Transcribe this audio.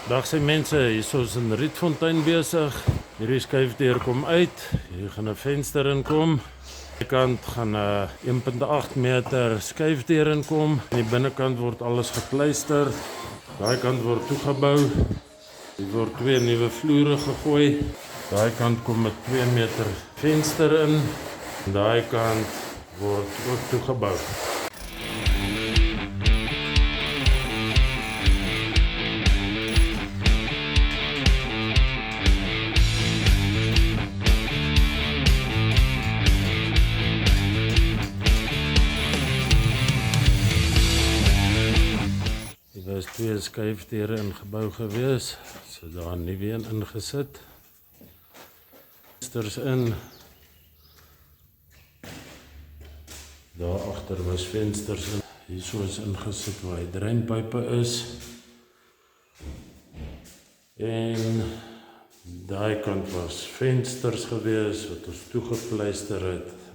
Dag sy mense, hier is in Rietfontein besig. Hierdie skuifdeur kom uit. Hier gaan 'n venster inkom. Die kant gaan 'n 1.8 meter skuifdeur inkom. Aan die binnekant word alles gepleister. Daai kant word toegebou. Hier word 2 nuwe vloere gegooi. Daai kant kom 'n 2 meter venster in. En daai kant word ook toegebou. Daar is 2 skuifdeure in gebou gewees, so daar nie weer ingesit. Vensters in. Daar agter was vensters in. Hier is ingesit waar die dreinpype is. En daai kant was vensters gewees wat ons toegepleister het.